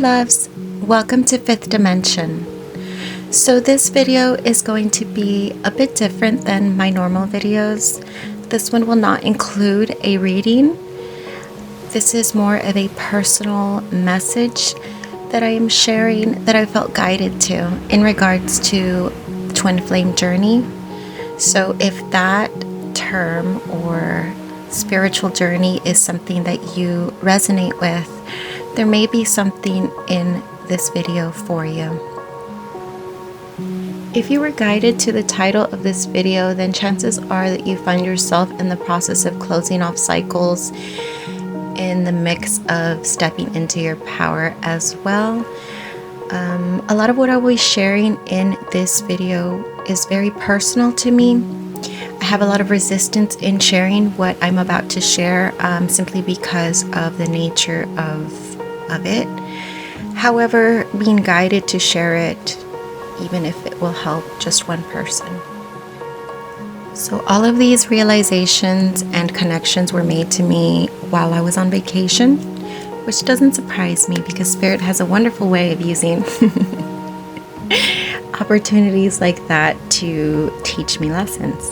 loves, welcome to Fifth Dimension. So this video is going to be a bit different than my normal videos. This one will not include a reading. This is more of a personal message that I am sharing that I felt guided to in regards to twin flame journey. So if that term or spiritual journey is something that you resonate with, there may be something in this video for you. If you were guided to the title of this video, then chances are that you find yourself in the process of closing off cycles in the mix of stepping into your power as well. A lot of what I will be sharing in this video is very personal to me. I have a lot of resistance in sharing what I'm about to share simply because of the nature of it. However, being guided to share it, even if it will help just one person. So all of these realizations and connections were made to me while I was on vacation, which doesn't surprise me because Spirit has a wonderful way of using opportunities like that to teach me lessons.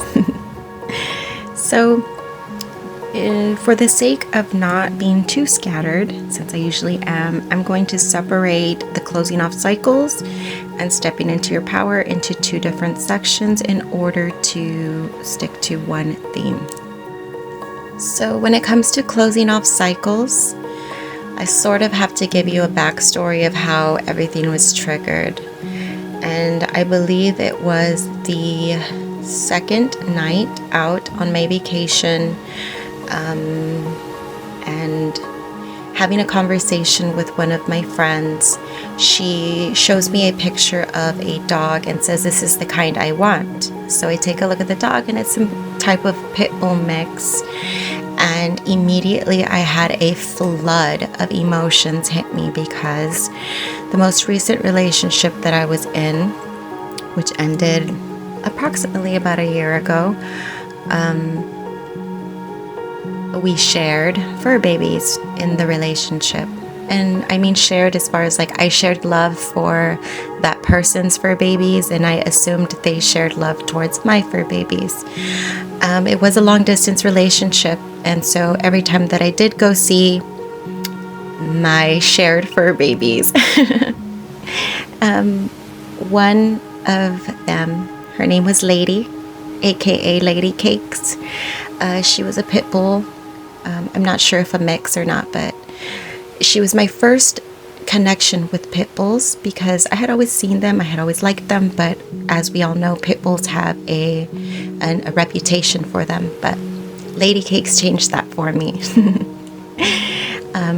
So for the sake of not being too scattered, since I usually am, I'm going to separate the closing off cycles and stepping into your power into two different sections in order to stick to one theme. So when it comes to closing off cycles, I sort of have to give you a backstory of how everything was triggered. And I believe it was the second night out on my vacation, and having a conversation with one of my friends. She shows me a picture of a dog and says, "This is the kind I want." So I take a look at the dog and it's some type of pit bull mix, and immediately I had a flood of emotions hit me because the most recent relationship that I was in, which ended approximately about a year ago, we shared fur babies in the relationship. And I mean shared as far as like I shared love for that person's fur babies, and I assumed they shared love towards my fur babies. It was a long distance relationship, and so every time that I did go see my shared fur babies, one of them, her name was Lady, aka Lady Cakes. She was a pit bull. I'm not sure if a mix or not, but she was my first connection with pit bulls because I had always seen them, I had always liked them, but as we all know, pit bulls have a reputation for them. But Lady Cakes changed that for me.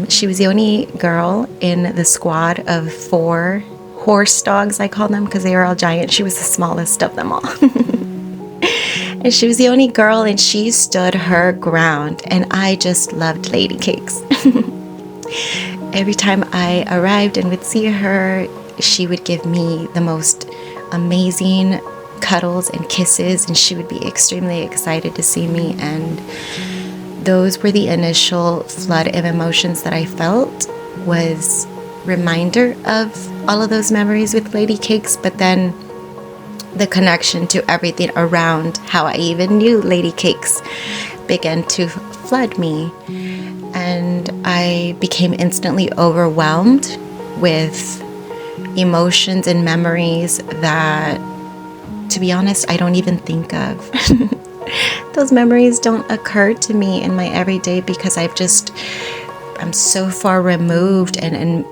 She was the only girl in the squad of 4 horse dogs, I call them, because they were all giant. She was the smallest of them all. And she was the only girl, and she stood her ground, and I just loved Lady Cakes. Every time I arrived and would see her, she would give me the most amazing cuddles and kisses, and she would be extremely excited to see me. And those were the initial flood of emotions that I felt, was reminder of all of those memories with Lady Cakes, but then the connection to everything around how I even knew Lady Cakes began to flood me. And I became instantly overwhelmed with emotions and memories that, to be honest, I don't even think of. Those memories don't occur to me in my everyday because I'm so far removed and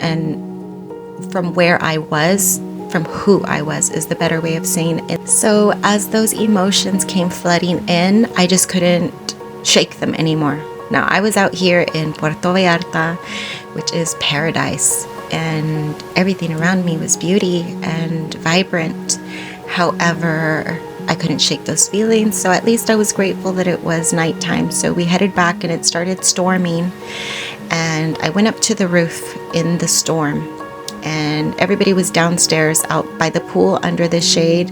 from where I was, from who I was is the better way of saying it. So as those emotions came flooding in, I just couldn't shake them anymore. Now, I was out here in Puerto Vallarta, which is paradise, and everything around me was beauty and vibrant. However, I couldn't shake those feelings, so at least I was grateful that it was nighttime. So we headed back and it started storming, and I went up to the roof in the storm, and everybody was downstairs out by the pool under the shade,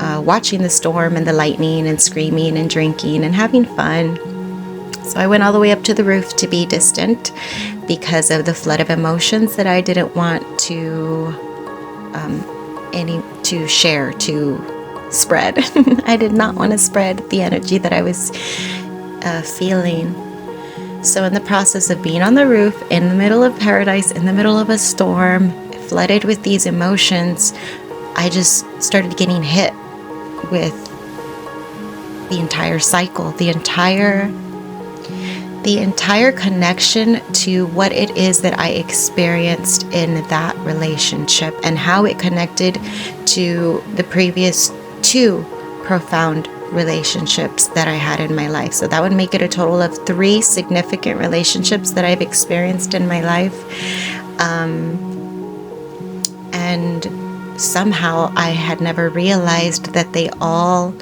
watching the storm and the lightning and screaming and drinking and having fun. So I went all the way up to the roof to be distant because of the flood of emotions that I didn't want to share, to spread. I did not want to spread the energy that I was feeling. So in the process of being on the roof, in the middle of paradise, in the middle of a storm, flooded with these emotions, I just started getting hit with the entire cycle, the entire connection to what it is that I experienced in that relationship and how it connected to the previous 2 profound relationships that I had in my life. So that would make it a total of 3 significant relationships that I've experienced in my life. And somehow I had never realized that they all,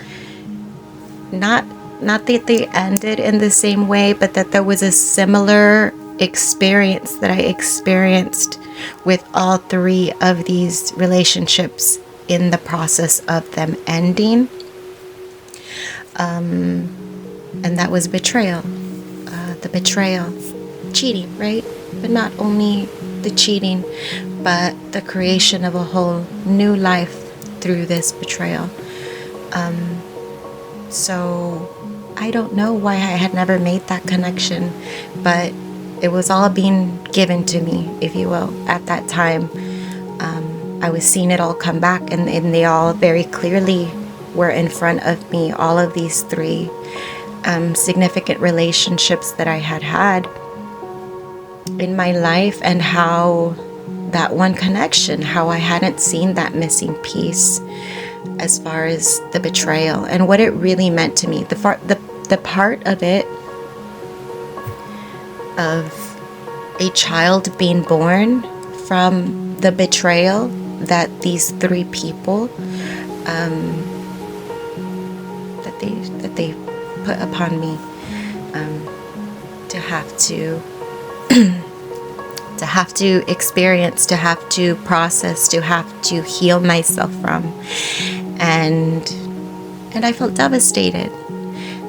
not that they ended in the same way, but that there was a similar experience that I experienced with all 3 of these relationships in the process of them ending. And that was betrayal. The betrayal. Cheating, right? But not only the cheating, but the creation of a whole new life through this betrayal. So I don't know why I had never made that connection, but it was all being given to me, if you will, at that time. I was seeing it all come back, and they all very clearly were in front of me, all of these 3 significant relationships that I had in my life, and how that one connection, how I hadn't seen that missing piece as far as the betrayal and what it really meant to me. The part of it, of a child being born from the betrayal that these 3 people that they put upon me, to have to to have to experience, to have to process, to have to heal myself from. And I felt devastated.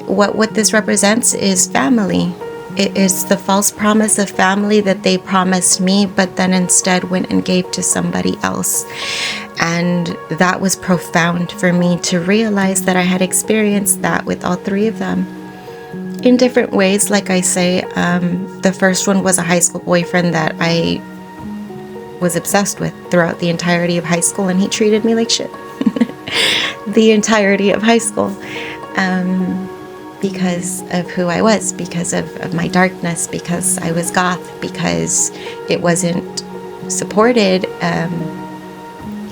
What this represents is family. It is the false promise of family that they promised me, but then instead went and gave to somebody else. And that was profound for me to realize that I had experienced that with all 3 of them in different ways. Like I say, the first one was a high school boyfriend that I was obsessed with throughout the entirety of high school, and he treated me like shit the entirety of high school, because of who I was, because of my darkness, because I was goth, because it wasn't supported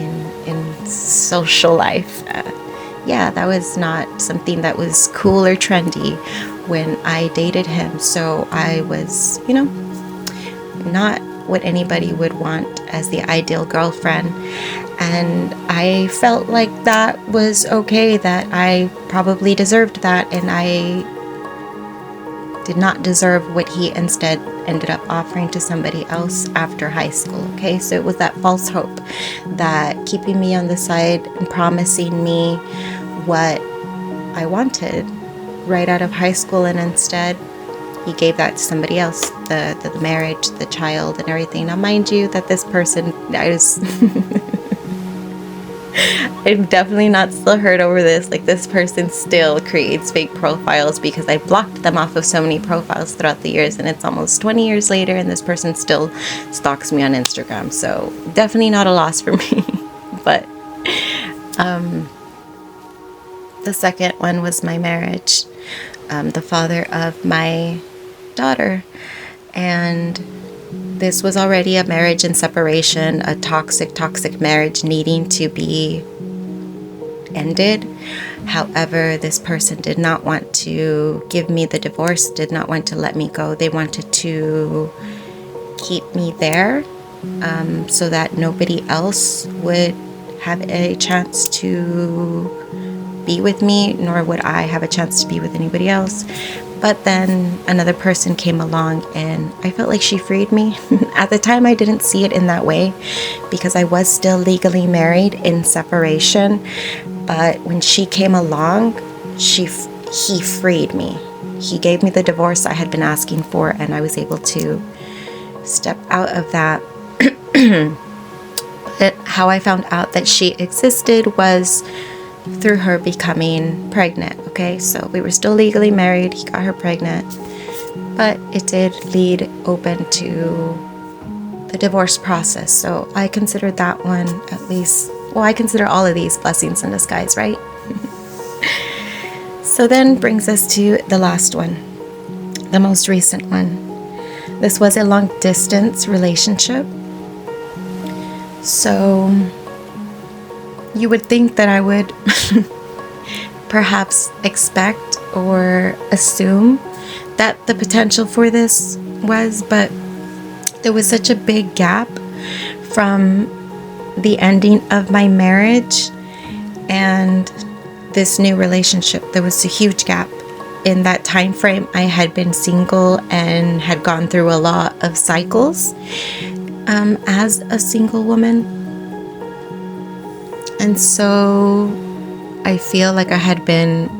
in social life. That was not something that was cool or trendy when I dated him. So I was, not what anybody would want as the ideal girlfriend. And I felt like that was okay, that I probably deserved that, and I did not deserve what he instead ended up offering to somebody else after high school. Okay, so it was that false hope, that keeping me on the side and promising me what I wanted right out of high school, and instead he gave that to somebody else, the marriage, the child, and everything. Now mind you that this person, I'm definitely not still hurt over this. Like, this person still creates fake profiles, because I blocked them off of so many profiles throughout the years, and it's almost 20 years later and this person still stalks me on Instagram. So definitely not a loss for me. But the second one was my marriage, the father of my daughter. And this was already a marriage in separation, a toxic marriage needing to be ended. However, this person did not want to give me the divorce, did not want to let me go. They wanted to keep me there, so that nobody else would have a chance to be with me, nor would I have a chance to be with anybody else. But then another person came along, and I felt like she freed me. At the time, I didn't see it in that way, because I was still legally married in separation. But when she came along, he freed me. he gave me the divorce I had been asking for, and I was able to step out of that. But how I found out that she existed was through her becoming pregnant. Okay, so we were still legally married. He got her pregnant, but it did lead open to the divorce process. So I consider that one, at least, well, I consider all of these blessings in disguise, right? So then brings us to the last one, the most recent one. This was a long distance relationship. So you would think that I would perhaps expect or assume that the potential for this was, but there was such a big gap from the ending of my marriage and this new relationship. There was a huge gap in that time frame. I had been single and had gone through a lot of cycles as a single woman. And so I feel like I had been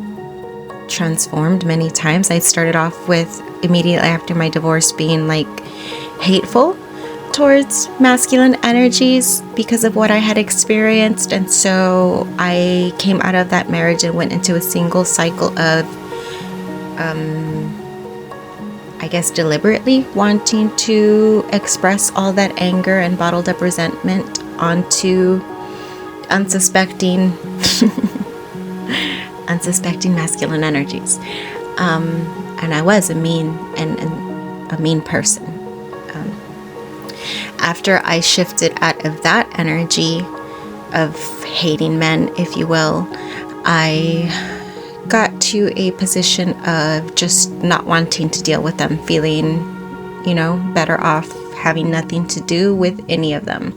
transformed many times. I started off with, immediately after my divorce, being like hateful towards masculine energies because of what I had experienced. And so I came out of that marriage and went into a single cycle of I guess deliberately wanting to express all that anger and bottled up resentment onto unsuspecting masculine energies. And I was a mean person. After I shifted out of that energy of hating men, if you will, I got to a position of just not wanting to deal with them, feeling, better off having nothing to do with any of them.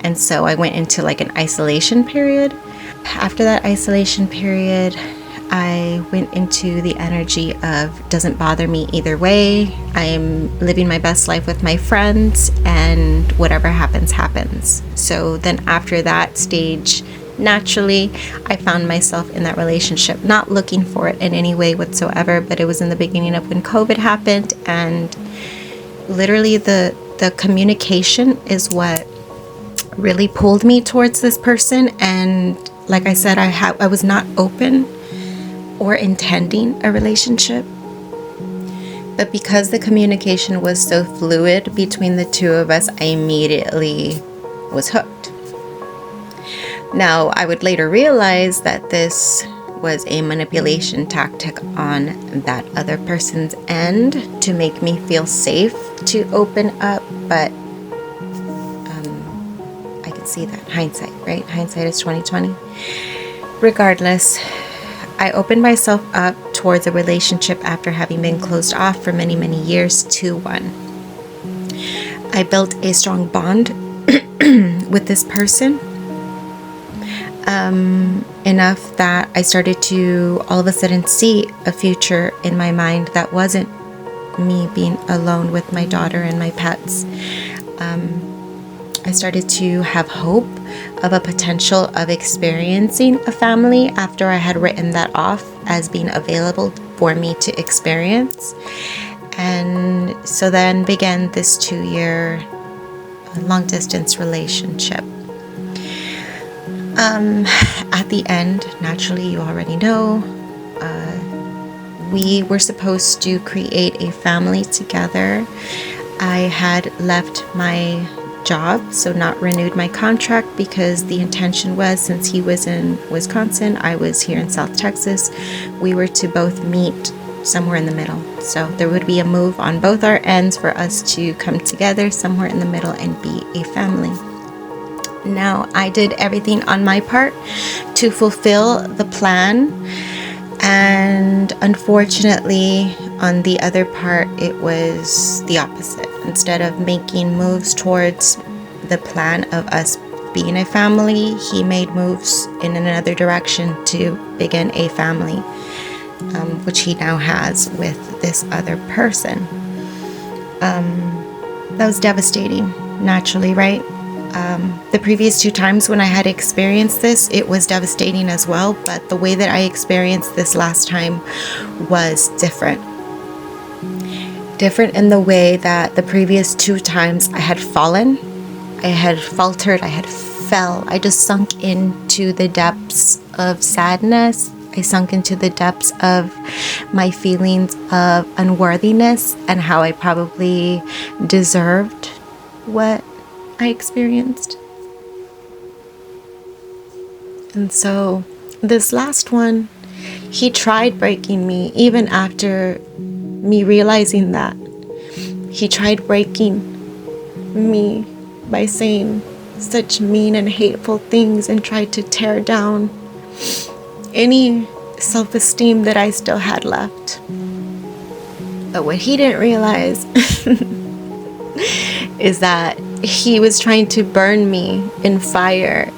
And so I went into like an isolation period. After that isolation period, I went into the energy of doesn't bother me either way. I'm living my best life with my friends, and whatever happens, happens. So then after that stage, naturally, I found myself in that relationship, not looking for it in any way whatsoever, but it was in the beginning of when COVID happened, and literally the communication is what really pulled me towards this person. And like I said, I was not open or intending a relationship, but because the communication was so fluid between the two of us, I immediately was hooked. Now, I would later realize that this was a manipulation tactic on that other person's end to make me feel safe to open up, but I can see that. Hindsight, right? Hindsight is 2020. Regardless, I opened myself up towards a relationship after having been closed off for many, many years to one. I built a strong bond with this person, enough that I started to all of a sudden see a future in my mind that wasn't me being alone with my daughter and my pets. I started to have hope of a potential of experiencing a family after I had written that off as being available for me to experience. And so then began this 2-year long distance relationship. At the end, naturally, you already know, we were supposed to create a family together. I had left my job, so not renewed my contract, because the intention was, since he was in Wisconsin, I was here in South Texas, we were to both meet somewhere in the middle. So there would be a move on both our ends for us to come together somewhere in the middle and be a family. Now, I did everything on my part to fulfill the plan, and unfortunately, on the other part, it was the opposite. Instead of making moves towards the plan of us being a family, he made moves in another direction to begin a family, which he now has with this other person. That was devastating, naturally, right? The previous 2 times when I had experienced this, it was devastating as well, but the way that I experienced this last time was different. Different in the way that the previous 2 times I had fallen, I had faltered, I had fell. I just sunk into the depths of sadness. I sunk into the depths of my feelings of unworthiness and how I probably deserved what I experienced. And so this last one, he tried breaking me even after me realizing that. He tried breaking me by saying such mean and hateful things and tried to tear down any self-esteem that I still had left. But what he didn't realize is that he was trying to burn me in fire.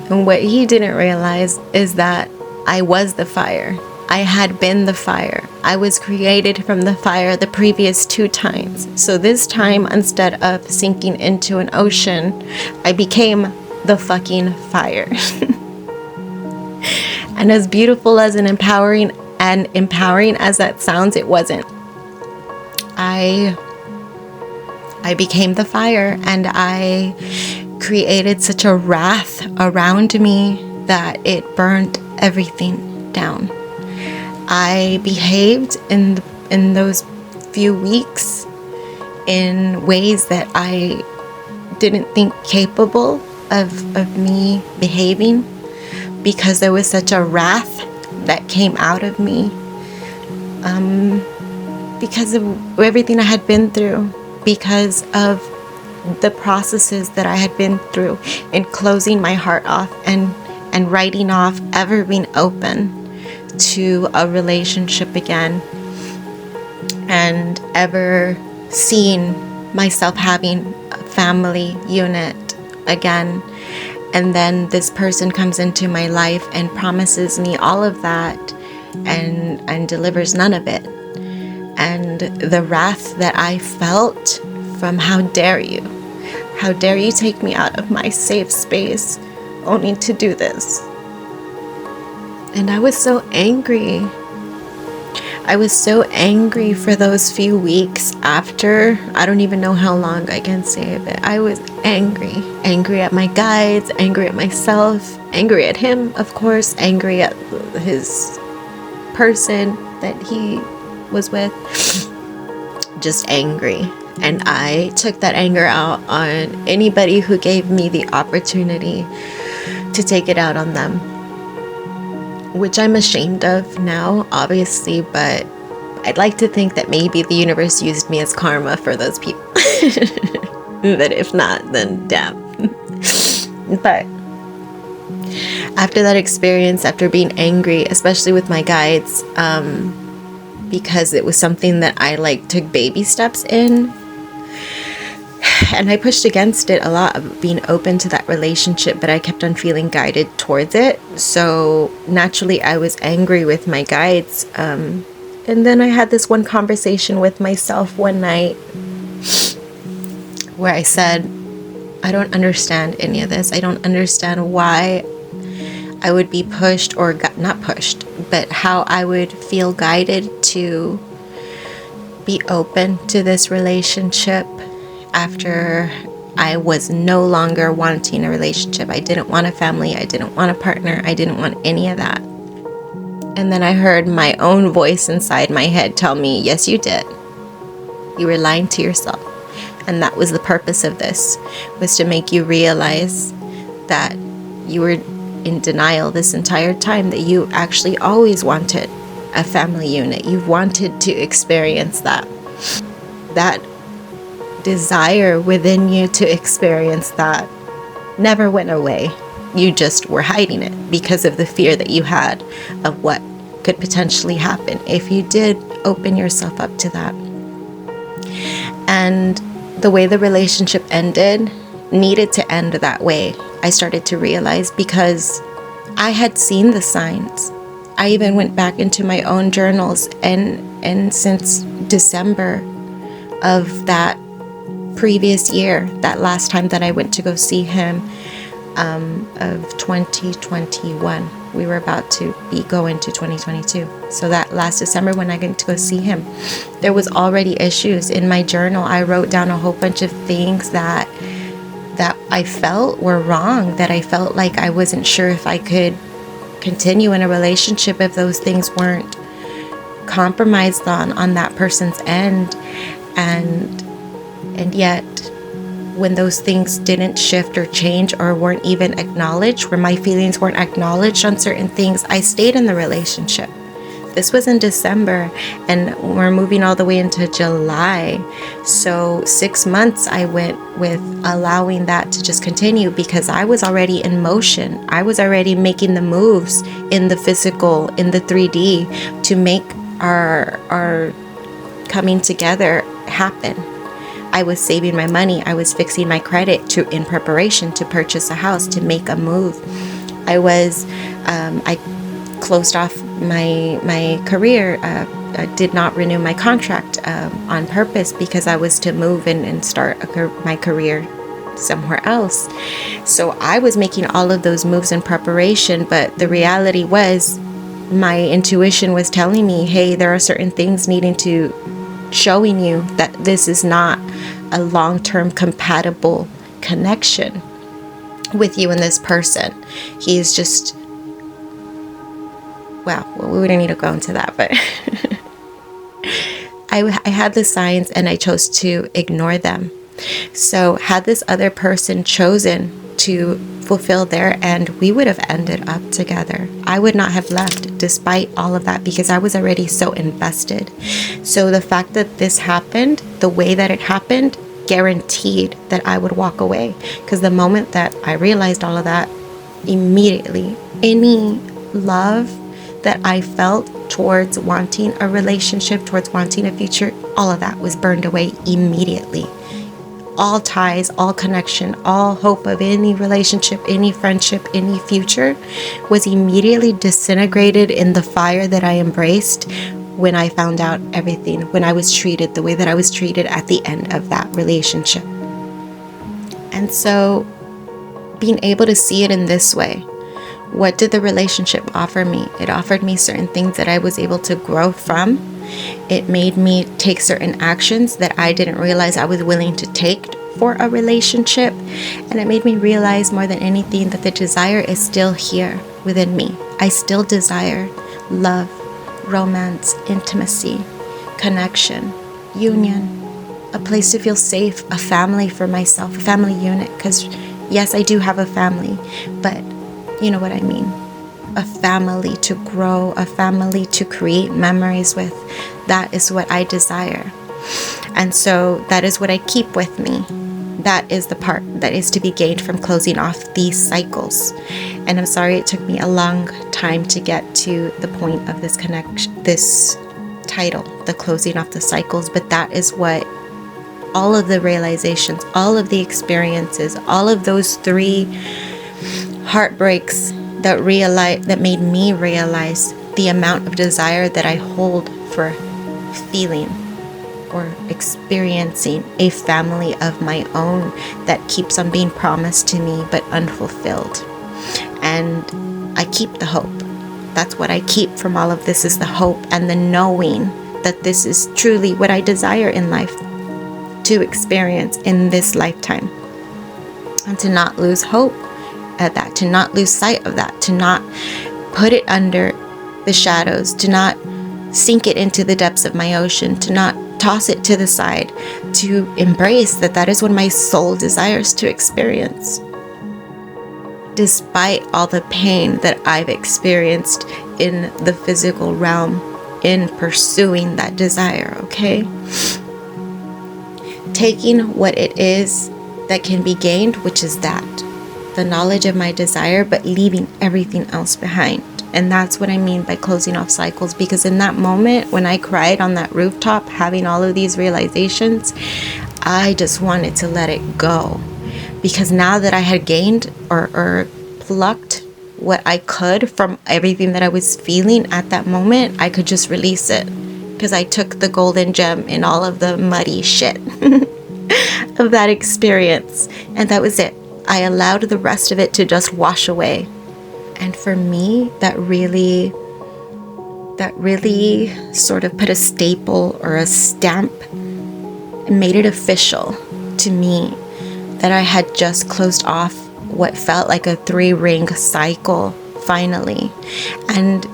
And what he didn't realize is that I was the fire. I had been the fire. I was created from the fire the previous 2 times. So this time, instead of sinking into an ocean, I became the fucking fire. And as beautiful as and empowering as that sounds, it wasn't. I became the fire, and I created such a wrath around me that it burned everything down. I behaved in those few weeks in ways that I didn't think capable of me behaving, because there was such a wrath that came out of me, because of everything I had been through, because of the processes that I had been through in closing my heart off and writing off ever being open to a relationship again, and ever seeing myself having a family unit again. And then this person comes into my life and promises me all of that and delivers none of it. And the wrath that I felt from how dare you take me out of my safe space only to do this. And I was so angry. I was so angry for those few weeks after. I don't even know how long I can say of it. I was angry. Angry at my guides, angry at myself, angry at him, of course, angry at his person that he was with. Just angry. And I took that anger out on anybody who gave me the opportunity to take it out on them, which I'm ashamed of now, obviously, but I'd like to think that maybe the universe used me as karma for those people. But if not, then damn. But after that experience, after being angry, especially with my guides, because it was something that I took baby steps in, and I pushed against it a lot, of being open to that relationship, but I kept on feeling guided towards it. So naturally I was angry with my guides. And then I had this one conversation with myself one night where I said, I don't understand any of this. I don't understand why I would be pushed, or not pushed, but how I would feel guided to be open to this relationship after I was no longer wanting a relationship. I didn't want a family. I didn't want a partner. I didn't want any of that. And then I heard my own voice inside my head tell me, yes, you did. You were lying to yourself. And that was the purpose of this, was to make you realize that you were in denial this entire time, that you actually always wanted a family unit. You wanted to experience that desire within you to experience that never went away. You just were hiding it because of the fear that you had of what could potentially happen if you did open yourself up to that. And the way the relationship ended needed to end that way, I started to realize, because I had seen the signs. I even went back into my own journals, and since December of that previous year, that last time that I went to go see him, of 2021. We were about to be going to 2022. So that last December when I went to go see him, there was already issues. In my journal, I wrote down a whole bunch of things that I felt were wrong, that I felt like I wasn't sure if I could continue in a relationship if those things weren't compromised on that person's end. And yet, when those things didn't shift or change or weren't even acknowledged, where my feelings weren't acknowledged on certain things, I stayed in the relationship. This was in December, and we're moving all the way into July. So 6 months I went with allowing that to just continue, because I was already in motion. I was already making the moves in the physical, in the 3D, to make our coming together happen. I was saving my money. I was fixing my credit in preparation to purchase a house, to make a move. I closed off my career. I did not renew my contract on purpose, because I was to move and start my career somewhere else. So I was making all of those moves in preparation, but the reality was, my intuition was telling me, hey, there are certain things showing you that this is not a long-term compatible connection with you and this person. He is just, well, we don't need to go into that, but I had the signs and I chose to ignore them. So had this other person chosen to fulfill their end, we would have ended up together. I would not have left despite all of that, because I was already so invested. So the fact that this happened, the way that it happened, guaranteed that I would walk away. Because the moment that I realized all of that, immediately, any love that I felt towards wanting a relationship, towards wanting a future, all of that was burned away immediately. All ties, all connection, all hope of any relationship, any friendship, any future was immediately disintegrated in the fire that I embraced when I found out everything, when I was treated the way that I was treated at the end of that relationship. And so being able to see it in this way, what did the relationship offer me? It offered me certain things that I was able to grow from. It made me take certain actions that I didn't realize I was willing to take for a relationship. And it made me realize more than anything that the desire is still here within me. I still desire love, romance, intimacy, connection, union, a place to feel safe, a family for myself, a family unit. Because yes, I do have a family, but you know what I mean. A family to grow, a family to create memories with. That is what I desire. And so that is what I keep with me. That is the part that is to be gained from closing off these cycles. And I'm sorry it took me a long time to get to the point of this connection, this title, the closing off the cycles. But that is what all of the realizations, all of the experiences, all of those 3 heartbreaks that made me realize the amount of desire that I hold for feeling or experiencing a family of my own that keeps on being promised to me but unfulfilled. And I keep the hope. That's what I keep from all of this, is the hope and the knowing that this is truly what I desire in life to experience in this lifetime. And to not lose hope at that, to not lose sight of that, to not put it under the shadows, to not sink it into the depths of my ocean, to not toss it to the side, to embrace that is what my soul desires to experience. Despite all the pain that I've experienced in the physical realm in pursuing that desire, okay? Taking what it is that can be gained, which is that, the knowledge of my desire, but leaving everything else behind. And that's what I mean by closing off cycles, because in that moment when I cried on that rooftop, having all of these realizations, I just wanted to let it go. Because now that I had gained or plucked what I could from everything that I was feeling at that moment, I could just release it. Because I took the golden gem in all of the muddy shit of that experience. And that was it. I allowed the rest of it to just wash away. And for me, that really sort of put a staple or a stamp and made it official to me that I had just closed off what felt like a 3-ring cycle finally. And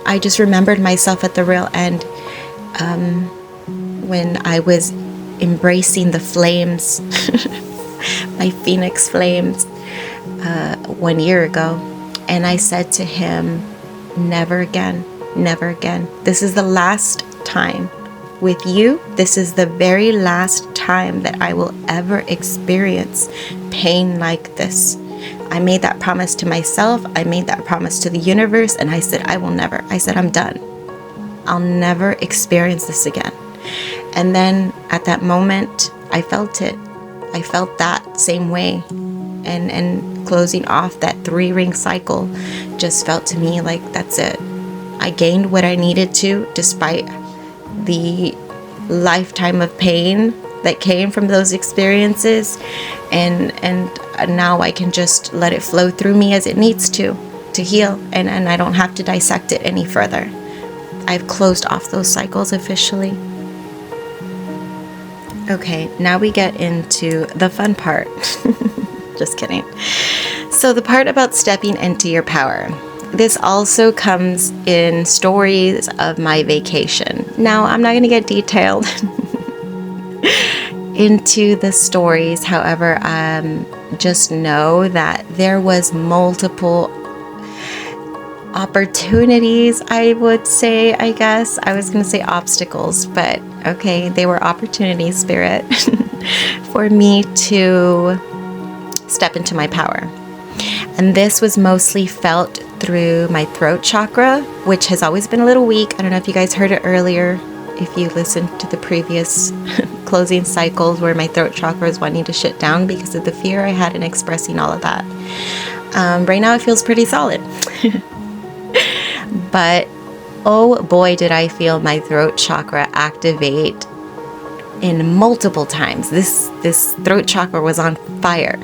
I just remembered myself at the real end when I was embracing the flames, my phoenix flames, 1 year ago. And I said to him, never again, never again. This is the last time with you. This is the very last time that I will ever experience pain like this. I made that promise to myself. I made that promise to the universe. And I said, I will never. I said, I'm done. I'll never experience this again. And then at that moment, I felt it. I felt that same way. And closing off that 3-ring cycle just felt to me like that's it. I gained what I needed to, despite the lifetime of pain that came from those experiences, and now I can just let it flow through me as it needs to heal, and I don't have to dissect it any further. I've closed off those cycles officially. Okay, now we get into the fun part. Just kidding. So the part about stepping into your power. This also comes in stories of my vacation. Now, I'm not going to get detailed into the stories. However, just know that there was multiple opportunities, I would say, I guess. I was going to say obstacles, but okay, they were opportunities, Spirit, for me to step into my power. And this was mostly felt through my throat chakra, which has always been a little weak. I don't know if you guys heard it earlier, if you listened to the previous closing cycles where my throat chakra was wanting to shut down because of the fear I had in expressing all of that. Right now it feels pretty solid. But oh boy, did I feel my throat chakra activate in multiple times. This throat chakra was on fire.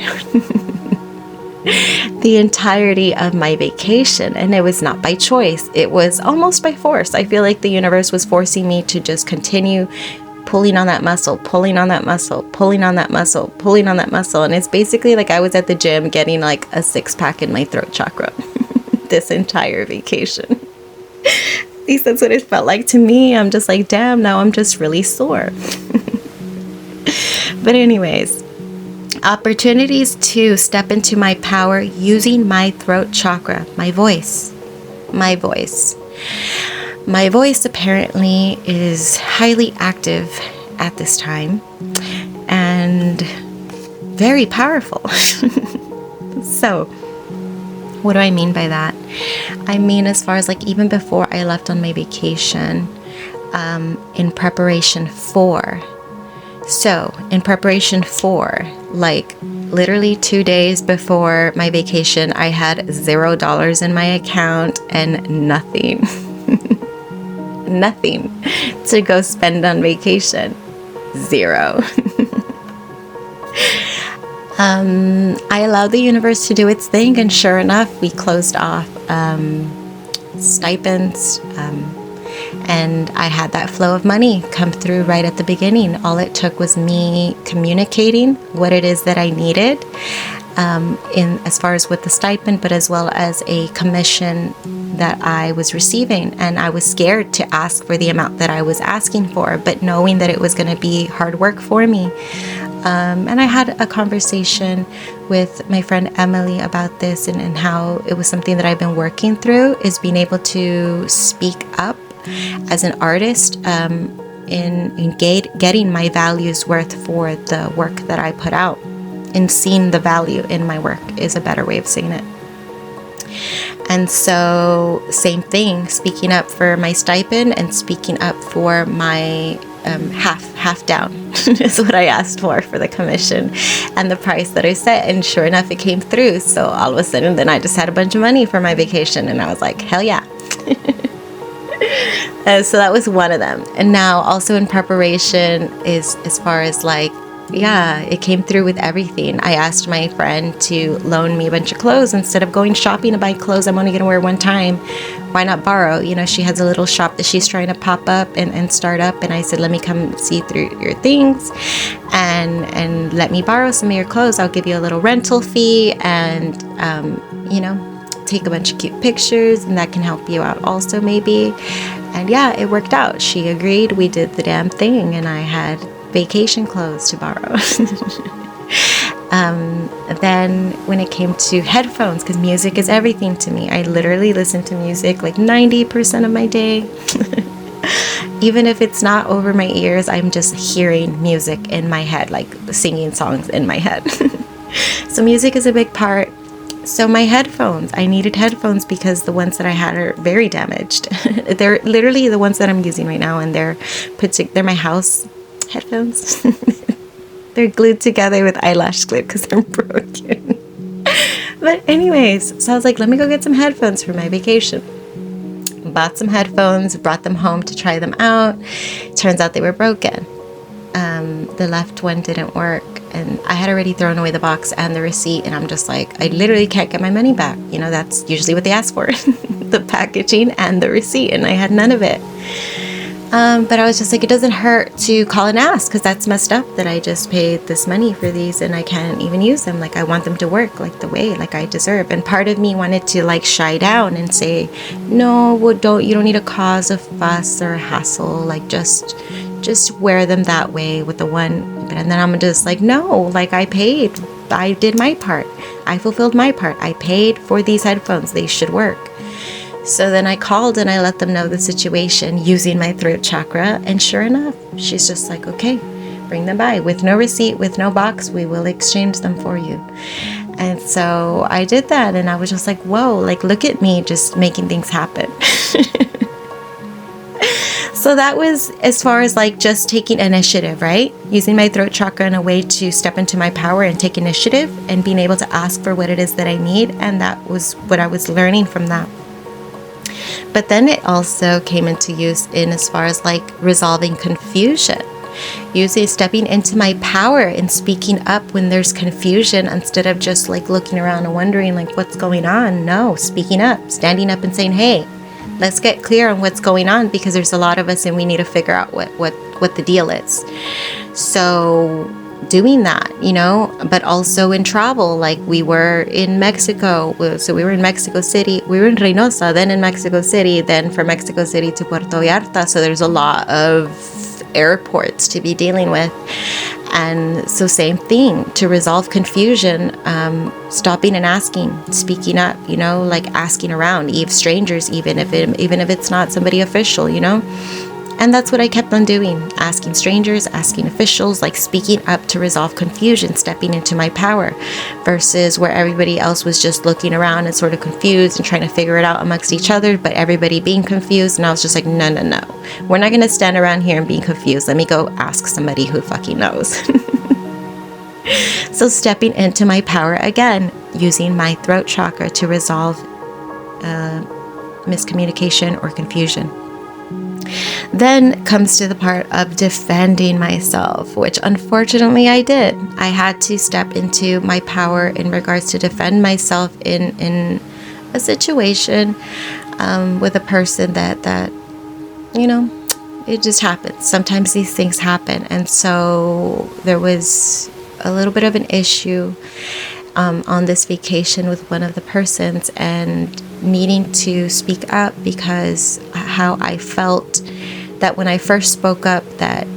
The entirety of my vacation, and it was not by choice. It was almost by force. I feel like the universe was forcing me to just continue pulling on that muscle, pulling on that muscle, pulling on that muscle, pulling on that muscle. And it's basically like I was at the gym getting like a 6-pack in my throat chakra this entire vacation. At least that's what it felt like to me. I'm just like, damn, now I'm just really sore. But anyways, opportunities to step into my power using my throat chakra, my voice. My voice apparently is highly active at this time and very powerful. So, what do I mean by that? I mean, as far as like even before I left on my vacation, in preparation for, like literally 2 days before my vacation, I had $0 in my account and nothing to go spend on vacation. Zero. I allowed the universe to do its thing, and sure enough, we closed off stipends, and I had that flow of money come through right at the beginning. All it took was me communicating what it is that I needed, in as far as with the stipend, but as well as a commission that I was receiving. And I was scared to ask for the amount that I was asking for, but knowing that it was going to be hard work for me. And I had a conversation with my friend Emily about this, and how it was something that I've been working through, is being able to speak up as an artist, in getting my value's worth for the work that I put out, and seeing the value in my work is a better way of saying it. And so same thing, speaking up for my stipend and speaking up for my half down is what I asked for the commission and the price that I set. And sure enough, it came through. So all of a sudden, then I just had a bunch of money for my vacation, and I was like, hell yeah. So that was one of them. And now also in preparation is as far as like yeah, it came through with everything. I asked my friend to loan me a bunch of clothes. Instead of going shopping to buy clothes I'm only going to wear one time, why not borrow? You know, she has a little shop that she's trying to pop up and start up. And I said, let me come see through your things and let me borrow some of your clothes. I'll give you a little rental fee and, you know, take a bunch of cute pictures, and that can help you out also maybe. And yeah, it worked out. She agreed. We did the damn thing, and I had vacation clothes to borrow. Then when it came to headphones, because music is everything to me, I literally listen to music like 90% of my day. Even if it's not over my ears, I'm just hearing music in my head, like singing songs in my head. So music is a big part. So my headphones, I needed headphones because the ones that I had are very damaged. They're literally the ones that I'm using right now, and they're my house headphones. They're glued together with eyelash clip because they're broken. But anyways, so I was like, let me go get some headphones for my vacation. Bought some headphones, brought them home to try them out. Turns out they were broken. The left one didn't work, and I had already thrown away the box and the receipt, and I'm just like, I literally can't get my money back. You know, that's usually what they ask for, the packaging and the receipt, and I had none of it. But I was just like, it doesn't hurt to call and ask, because that's messed up that I just paid this money for these and I can't even use them. Like, I want them to work like the way, like I deserve. And part of me wanted to like shy down and say, no, well, you don't need to cause a fuss or a hassle. Like, just wear them that way with the one. And then I'm just like, no, like I paid. I did my part. I fulfilled my part. I paid for these headphones. They should work. So then I called and I let them know the situation using my throat chakra. And sure enough, she's just like, okay, bring them by with no receipt, with no box. We will exchange them for you. And so I did that. And I was just like, whoa, like, look at me just making things happen. So that was as far as like just taking initiative, right? Using my throat chakra in a way to step into my power and take initiative and being able to ask for what it is that I need. And that was what I was learning from that. But then it also came into use in as far as like resolving confusion, stepping into my power and speaking up when there's confusion instead of just like looking around and wondering like what's going on. No, speaking up, standing up and saying, hey, let's get clear on what's going on, because there's a lot of us and we need to figure out what the deal is. So doing that, you know, but also in travel, like we were in Mexico. So we were in Mexico City, we were in Reynosa, then in Mexico City, then from Mexico City to Puerto Vallarta. So there's a lot of airports to be dealing with. And so same thing, to resolve confusion, stopping and asking, speaking up, you know, like asking around, strangers, even if it's not somebody official, you know. And that's what I kept on doing, asking strangers, asking officials, like speaking up to resolve confusion, stepping into my power, versus where everybody else was just looking around and sort of confused and trying to figure it out amongst each other, but everybody being confused. And I was just like, no, we're not going to stand around here and be confused. Let me go ask somebody who fucking knows. So stepping into my power again, using my throat chakra to resolve miscommunication or confusion. Then comes to the part of defending myself, which unfortunately I did. I had to step into my power in regards to defend myself in a situation with a person that, you know, it just happens. Sometimes these things happen. And so there was a little bit of an issue on this vacation with one of the persons, and needing to speak up because how I felt that when I first spoke up that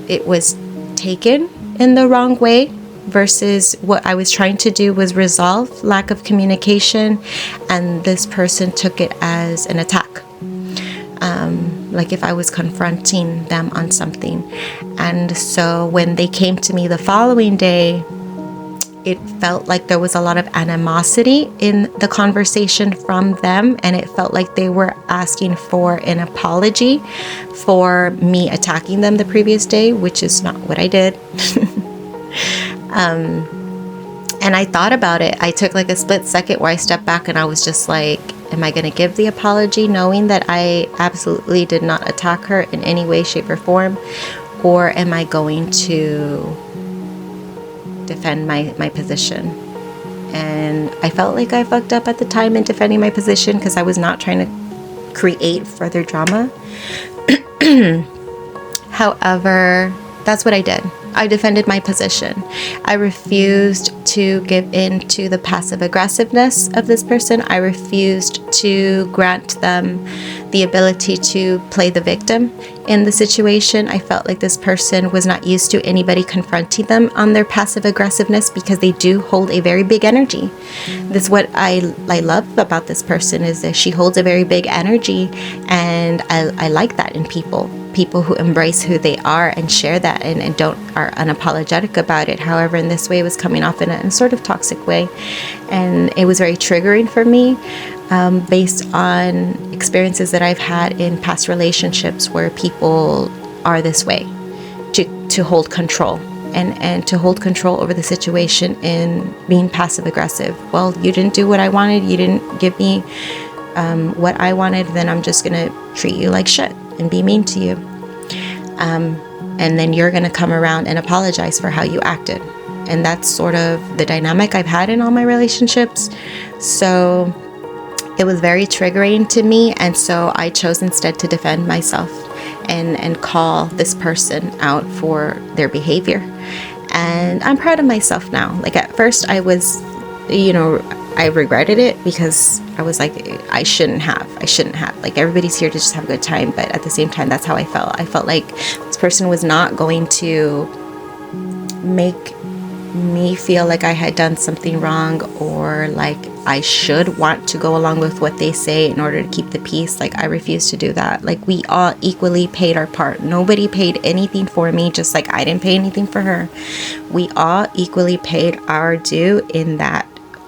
it was taken in the wrong way, versus what I was trying to do was resolve lack of communication, and this person took it as an attack. Like if I was confronting them on something. And so when they came to me the following day, it felt like there was a lot of animosity in the conversation from them, and it felt like they were asking for an apology for me attacking them the previous day, which is not what I did. And I thought about it. I took like a split second where I stepped back and I was just like, am I going to give the apology knowing that I absolutely did not attack her in any way, shape, or form? Or am I going to defend my position. And I felt like I fucked up at the time in defending my position because I was not trying to create further drama. However, that's what I did. I defended my position. I refused to give in to the passive aggressiveness of this person. I refused to grant them the ability to play the victim in the situation. I felt like this person was not used to anybody confronting them on their passive aggressiveness because they do hold a very big energy. That's what I love about this person, is that she holds a very big energy, and I like that in people who embrace who they are and share that and are unapologetic about it. However, in this way, it was coming off in a sort of toxic way, and it was very triggering for me, based on experiences that I've had in past relationships where people are this way, to hold control and to hold control over the situation in being passive aggressive. Well, you didn't do what I wanted, you didn't give me what I wanted, then I'm just gonna treat you like shit and be mean to you, and then you're gonna come around and apologize for how you acted. And that's sort of the dynamic I've had in all my relationships. So it was very triggering to me, and so I chose instead to defend myself and call this person out for their behavior. And I'm proud of myself now. Like, at first I was, I regretted it because I was like, I shouldn't have. Like, everybody's here to just have a good time. But at the same time, that's how I felt. I felt like this person was not going to make me feel like I had done something wrong, or like I should want to go along with what they say in order to keep the peace. Like, I refuse to do that. Like, we all equally paid our part. Nobody paid anything for me, just like I didn't pay anything for her. We all equally paid our due in that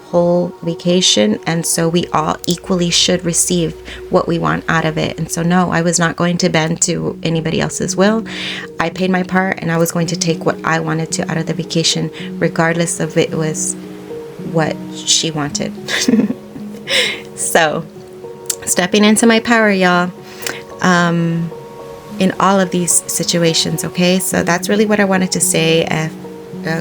whole vacation, and so we all equally should receive what we want out of it. And so no, I was not going to bend to anybody else's will. I paid my part, and I was going to take what I wanted to out of the vacation, regardless of it was what she wanted. So, stepping into my power, y'all, in all of these situations. Okay, so that's really what I wanted to say.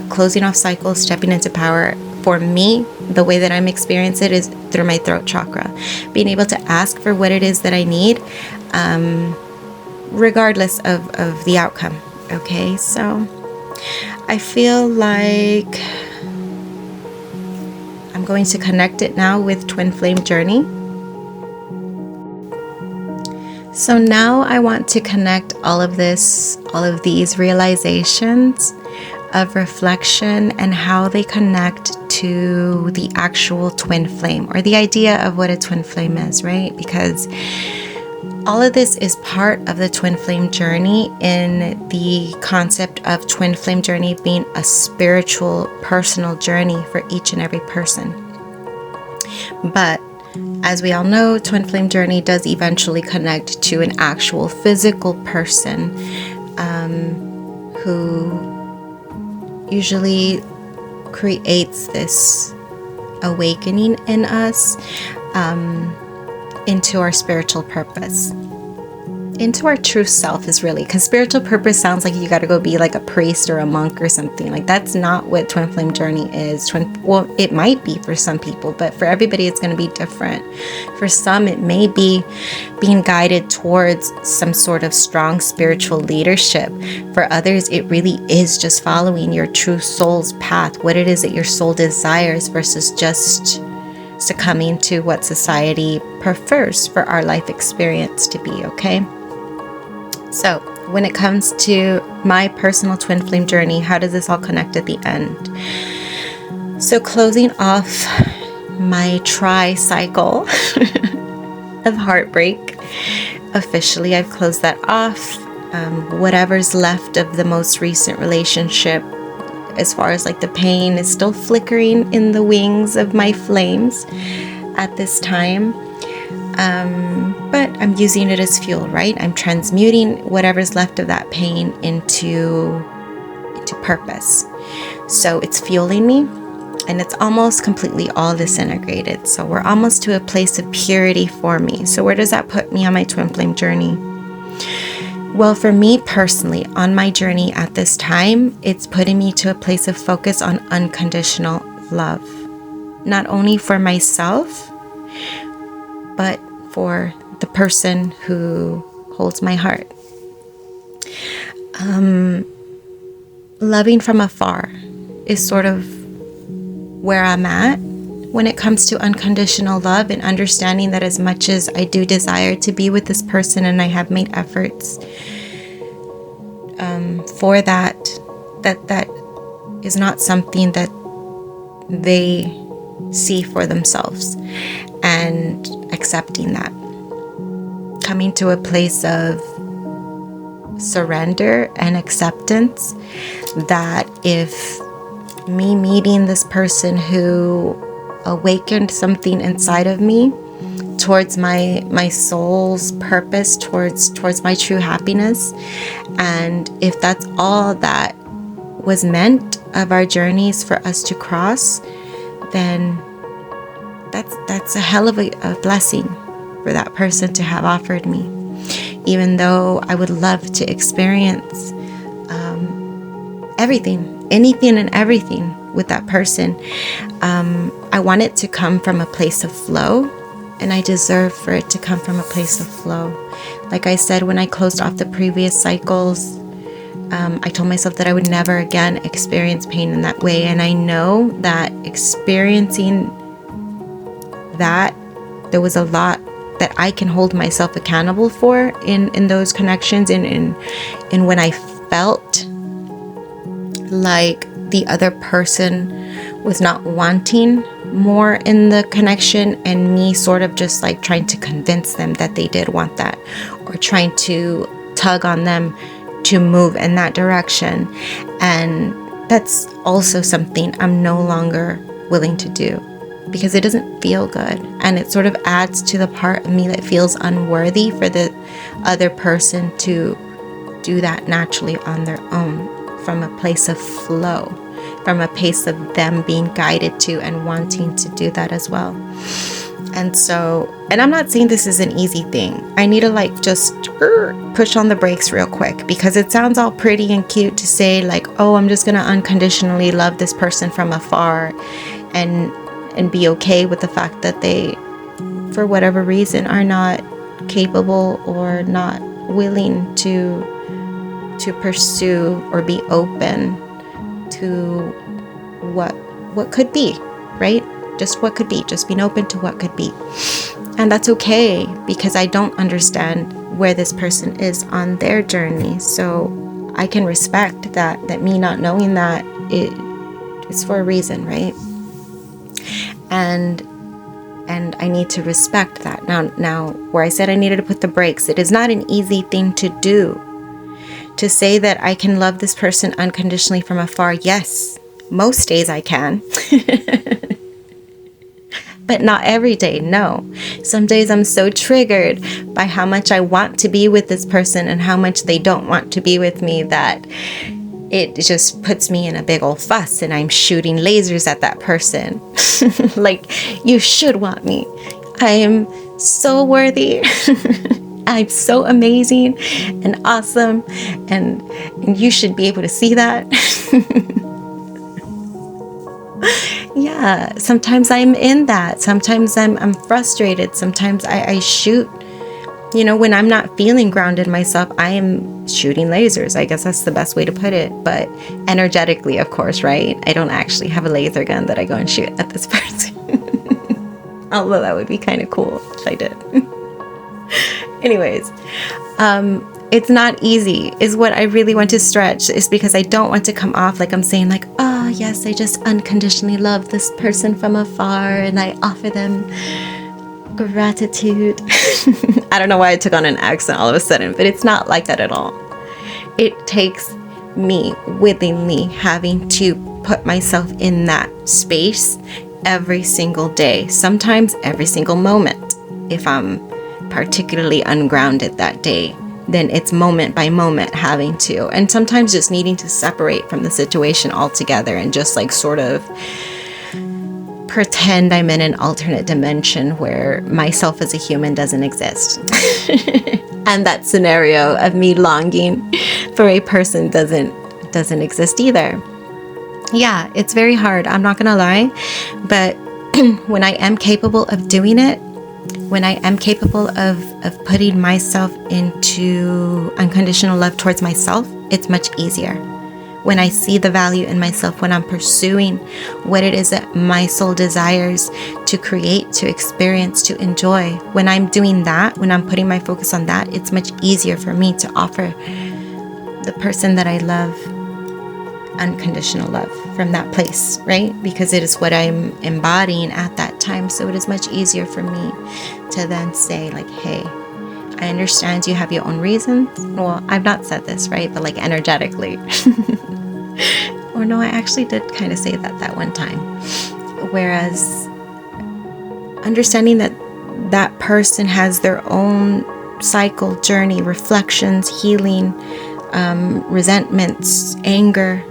Closing off cycles, stepping into power. For me, the way that I'm experiencing it is through my throat chakra. Being able to ask for what it is that I need, regardless of the outcome. Okay, so I feel like I'm going to connect it now with Twin Flame Journey. So now I want to connect all of these realizations of reflection and how they connect to the actual twin flame, or the idea of what a twin flame is, right? Because all of this is part of the twin flame journey, in the concept of twin flame journey being a spiritual, personal journey for each and every person. But as we all know, twin flame journey does eventually connect to an actual physical person, who usually creates this awakening in us, into our spiritual purpose, into our true self, is really, because spiritual purpose sounds like you got to go be like a priest or a monk or something. Like, that's not what twin flame journey is. Well, it might be for some people, but for everybody it's going to be different. For some, it may be being guided towards some sort of strong spiritual leadership. For others, it really is just following your true soul's path, what it is that your soul desires, versus just succumbing to what society prefers for our life experience to be. Okay, so when it comes to my personal twin flame journey, how does this all connect at the end? So, closing off my cycle of heartbreak, officially I've closed that off. Whatever's left of the most recent relationship, as far as like the pain, is still flickering in the wings of my flames at this time. But I'm using it as fuel, right? I'm transmuting whatever's left of that pain into purpose. So it's fueling me, and it's almost completely all disintegrated. So we're almost to a place of purity for me. So where does that put me on my twin flame journey? Well, for me personally, on my journey at this time, it's putting me to a place of focus on unconditional love. Not only for myself, but for the person who holds my heart. Loving from afar is sort of where I'm at when it comes to unconditional love, and understanding that as much as I do desire to be with this person, and I have made efforts for that is not something that they see for themselves, and accepting that, coming to a place of surrender and acceptance that if me meeting this person who awakened something inside of me towards my soul's purpose, towards my true happiness, and if that's all that was meant of our journeys for us to cross, then that's a hell of a blessing for that person to have offered me. Even though I would love to experience everything, anything and everything with that person, I want it to come from a place of flow, and I deserve for it to come from a place of flow. Like I said, when I closed off the previous cycles, I told myself that I would never again experience pain in that way, and I know that experiencing that, there was a lot that I can hold myself accountable for in those connections, and when I felt like the other person was not wanting more in the connection, and me sort of just like trying to convince them that they did want that, or trying to tug on them to move in that direction. And that's also something I'm no longer willing to do, because it doesn't feel good, and it sort of adds to the part of me that feels unworthy for the other person to do that naturally on their own, from a place of flow, from a place of them being guided to and wanting to do that as well. And so, and I'm not saying this is an easy thing. I need to like just push on the brakes real quick, because it sounds all pretty and cute to say like, oh, I'm just gonna unconditionally love this person from afar, and be okay with the fact that they, for whatever reason, are not capable or not willing to pursue or be open to what could be, right? Just what could be, just being open to what could be. And that's okay, because I don't understand where this person is on their journey. So I can respect that me not knowing that it's for a reason, right? And I need to respect that. Now, where I said I needed to put the brakes, it is not an easy thing to do. To say that I can love this person unconditionally from afar, yes, most days I can. But not every day, no. Some days I'm so triggered by how much I want to be with this person and how much they don't want to be with me that it just puts me in a big old fuss, and I'm shooting lasers at that person. Like, you should want me. I am so worthy. I'm so amazing and awesome, and you should be able to see that. Yeah, sometimes I'm in that. Sometimes I'm frustrated. Sometimes I shoot. When I'm not feeling grounded myself, I am shooting lasers. I guess that's the best way to put it. But energetically, of course, right? I don't actually have a laser gun that I go and shoot at this person. Although that would be kind of cool if I did. Anyways, it's not easy is what I really want to stretch, is because I don't want to come off like I'm saying like, oh yes, I just unconditionally love this person from afar and I offer them gratitude. I don't know why I took on an accent all of a sudden, but it's not like that at all. It takes me willingly having to put myself in that space every single day, sometimes every single moment. If I'm particularly ungrounded that day, then it's moment by moment having to, and sometimes just needing to separate from the situation altogether and just like sort of pretend I'm in an alternate dimension where myself as a human doesn't exist. And that scenario of me longing for a person doesn't exist either. Yeah, it's very hard, I'm not gonna lie, but when I am capable of doing it, when I am capable of putting myself into unconditional love towards myself, it's much easier. When I see the value in myself, when I'm pursuing what it is that my soul desires to create, to experience, to enjoy, when I'm doing that, when I'm putting my focus on that, it's much easier for me to offer the person that I love unconditional love from that place, right? Because it is what I'm embodying at that time. So it is much easier for me to then say like, hey, I understand you have your own reasons. Well, I've not said this, right? But like energetically. Or no, I actually did kind of say that one time. Whereas understanding that that person has their own cycle, journey, reflections, healing, resentments, anger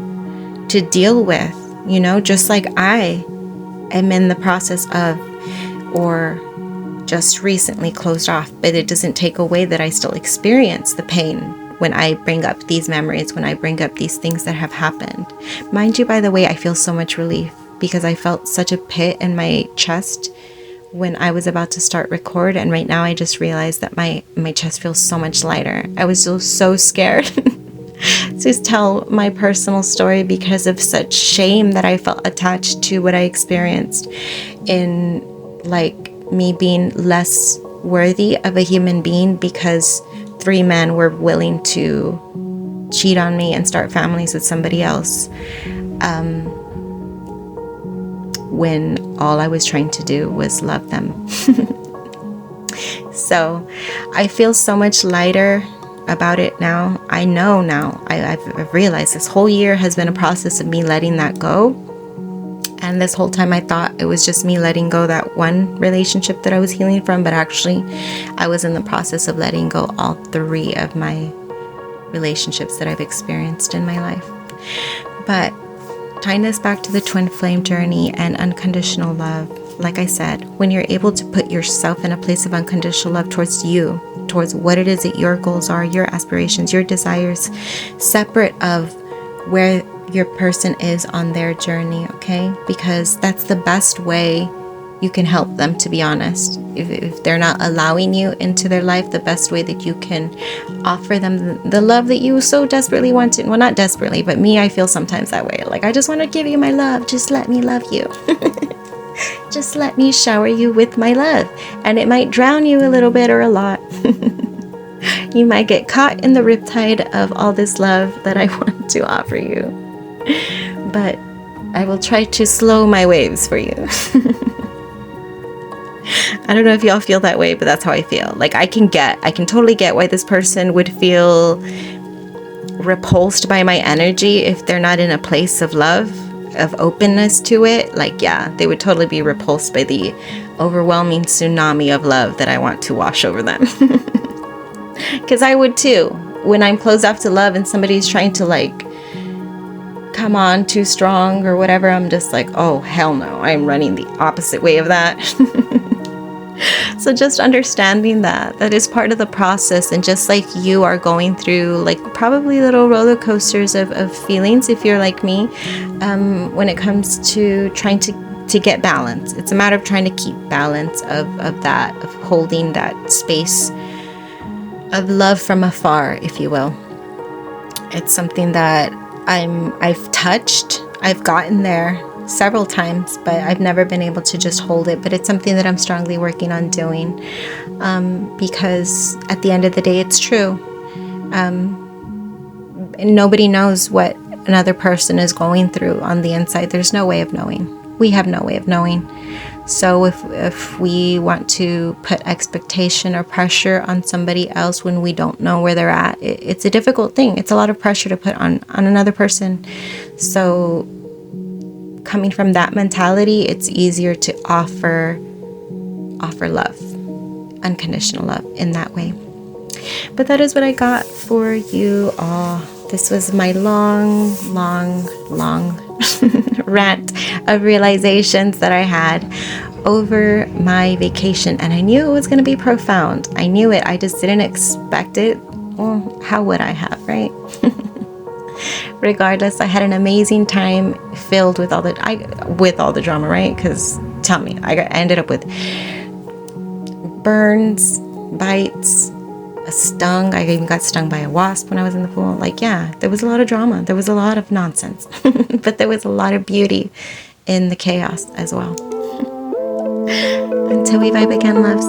to deal with, you know, just like I am in the process of, or just recently closed off, but it doesn't take away that I still experience the pain when I bring up these memories, when I bring up these things that have happened. Mind you, by the way, I feel so much relief because I felt such a pit in my chest when I was about to start record, and right now I just realized that my chest feels so much lighter. I was so scared to tell my personal story because of such shame that I felt attached to what I experienced in like me being less worthy of a human being because 3 men were willing to cheat on me and start families with somebody else, when all I was trying to do was love them. So I feel so much lighter about it now. I know now, I've realized this whole year has been a process of me letting that go. And this whole time I thought it was just me letting go that one relationship that I was healing from, but actually I was in the process of letting go all 3 of my relationships that I've experienced in my life. But tying this back to the twin flame journey and unconditional love, like I said, when you're able to put yourself in a place of unconditional love towards you, towards what it is that your goals are, your aspirations, your desires, separate of where your person is on their journey, okay? Because that's the best way you can help them, to be honest. If they're not allowing you into their life, the best way that you can offer them the love that you so desperately want to, well, not desperately, but me, I feel sometimes that way. Like, I just want to give you my love. Just let me love you. Just let me shower you with my love. And it might drown you a little bit or a lot. You might get caught in the riptide of all this love that I want to offer you. But I will try to slow my waves for you. I don't know if y'all feel that way, but that's how I feel. Like I can totally get why this person would feel repulsed by my energy if they're not in a place of love, of openness to it. Like, yeah, they would totally be repulsed by the overwhelming tsunami of love that I want to wash over them. Because I would too. When I'm closed off to love and somebody's trying to like come on too strong or whatever, I'm just like, oh hell no, I'm running the opposite way of that. So just understanding that is part of the process, and just like you are going through like probably little roller coasters of feelings if you're like me, when it comes to trying to get balance. It's a matter of trying to keep balance of holding that space of love from afar, if you will. It's something that I've touched, I've gotten there several times, but I've never been able to just hold it. But it's something that I'm strongly working on doing, because at the end of the day, it's true. Nobody knows what another person is going through on the inside. There's no way of knowing. We have no way of knowing. So if we want to put expectation or pressure on somebody else when we don't know where they're at, it's a difficult thing. It's a lot of pressure to put on another person. So coming from that mentality, it's easier to offer love, unconditional love in that way. But that is what I got for you all. This was my long rant of realizations that I had over my vacation, and I knew it was going to be profound. I knew it. I just didn't expect it. Well, how would I have, right? Regardless, I had an amazing time filled with all the drama, right? Because tell me, I ended up with burns, bites, a stung. I even got stung by a wasp when I was in the pool. Like, yeah, there was a lot of drama. There was a lot of nonsense. But there was a lot of beauty in the chaos as well. Until we vibe again, loves.